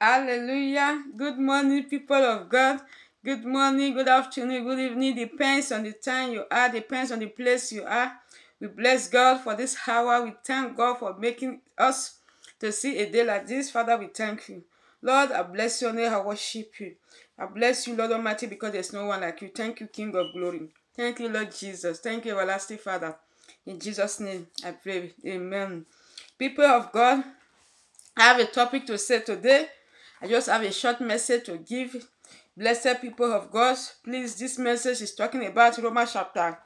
Hallelujah. Good morning, people of God. Good morning, good afternoon, good evening. Depends on the time you are, depends on the place you are. We bless God for this hour. We thank God for making us to see a day like this. Father, we thank you. Lord, I bless your name. I worship you. I bless you, Lord Almighty, because there's no one like you. Thank you, King of glory. Thank you, Lord Jesus. Thank you, everlasting Father. In Jesus' name, I pray. Amen. People of God, I have a topic to say today. I just have a short message to give. Blessed people of God, please, this message is talking about Romans chapter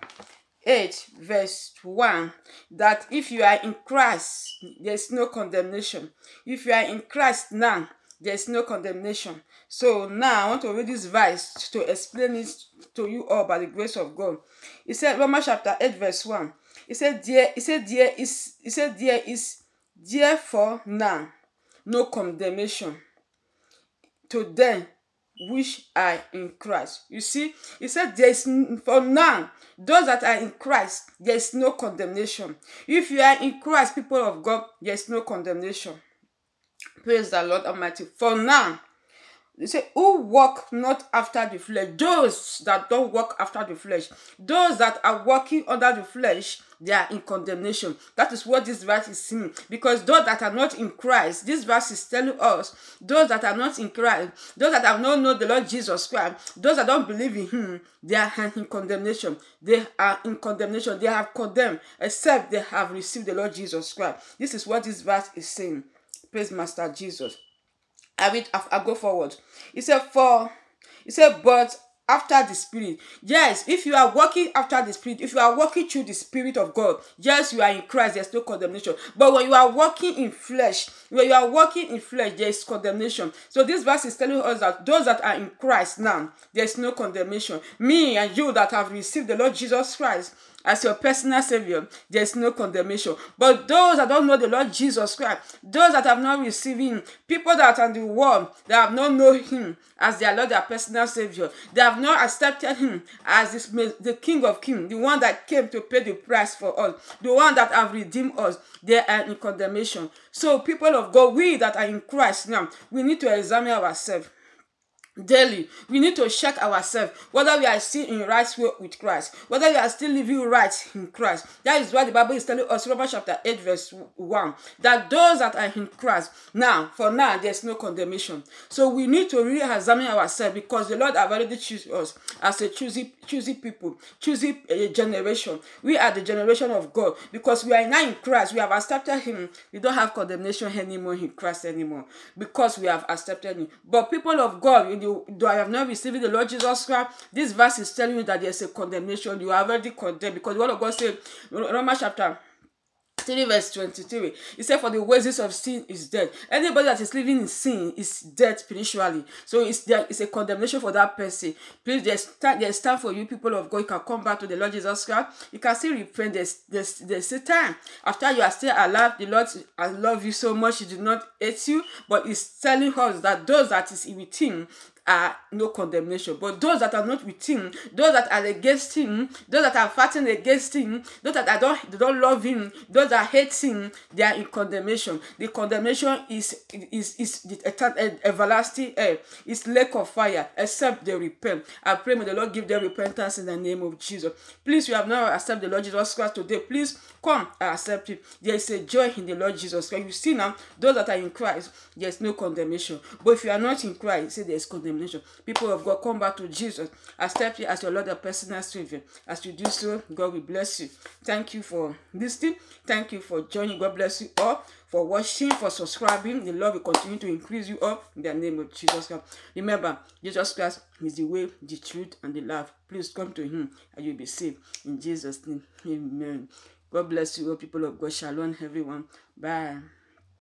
8, verse 1. That if you are in Christ, there is no condemnation. If you are in Christ now, there is no condemnation. So now I want to read this verse to explain it to you all by the grace of God. It said, Romans chapter 8, verse 1. There is therefore now no condemnation to them which are in Christ. You see, he said there is for now, those that are in Christ, there is no condemnation. If you are in Christ, people of God, there is no condemnation. Praise the Lord Almighty. For now, they say, who walk not after the flesh? Those that don't walk after the flesh, those that are walking under the flesh, they are in condemnation. That is what this verse is saying. Because those that are not in Christ, this verse is telling us, those that are not in Christ, those that have not known the Lord Jesus Christ, those that don't believe in Him, they are in condemnation. They are in condemnation. They have condemned, except they have received the Lord Jesus Christ. This is what this verse is saying. Praise Master Jesus. I go forward. He said, but after the Spirit. Yes, if you are walking after the Spirit, if you are walking through the Spirit of God, yes, you are in Christ, there's no condemnation. But when you are walking in flesh, there is condemnation. So this verse is telling us that those that are in Christ now, there's no condemnation. Me and you that have received the Lord Jesus Christ as your personal savior, there is no condemnation. But those that don't know the Lord Jesus Christ, those that have not received Him, people that are in the world that have not known Him as their Lord, their personal savior, they have not accepted Him as the King of Kings, the one that came to pay the price for us, the one that have redeemed us, they are in condemnation. So people of God, we that are in Christ now, we need to examine ourselves daily. We need to check ourselves whether we are still in right way with Christ, whether we are still living right in Christ. That is why the Bible is telling us, Romans chapter 8, verse 1, that those that are in Christ now, for now, there's no condemnation. So we need to really examine ourselves, because the Lord have already chosen us as a choosy people, choosy generation. We are the generation of God, because we are now in Christ. We have accepted Him. We don't have condemnation anymore in Christ anymore, because we have accepted Him. But people of God, though I have not received the Lord Jesus Christ, this verse is telling you that there's a condemnation. You are already condemned, because the word of God says, Romans chapter 3 verse 23, he said, for the wages of sin is death. Anybody that is living in sin is dead spiritually. So it's a condemnation for that person. Please, there's time for you, people of God. You can come back to the Lord Jesus Christ. You can still repent. There's a time. After you are still alive, the Lord, I love you so much, He did not hate you, but He's telling us that those that is with Him are no condemnation. But those that are not with Him, those that are against Him, those that are fighting against Him, those that they don't love Him, those that hate Him, they are in condemnation. The condemnation is the everlasting air. It's lake of fire, except they repent. I pray may the Lord give them repentance in the name of Jesus. Please, you have not accepted the Lord Jesus Christ today, please come and accept Him. There is a joy in the Lord Jesus Christ. You see now, those that are in Christ, there is no condemnation. But if you are not in Christ, say there is condemnation. People of God, come back to Jesus. Accept Him as your Lord and personal Savior. As you do so, God will bless you. Thank you for listening. Thank you for joining. God bless you all. For watching, for subscribing. The Lord will continue to increase you all in the name of Jesus Christ. Remember, Jesus Christ is the way, the truth, and the life. Please come to Him and you'll be saved. In Jesus' name, amen. God bless you all, people of God. Shalom, everyone. Bye.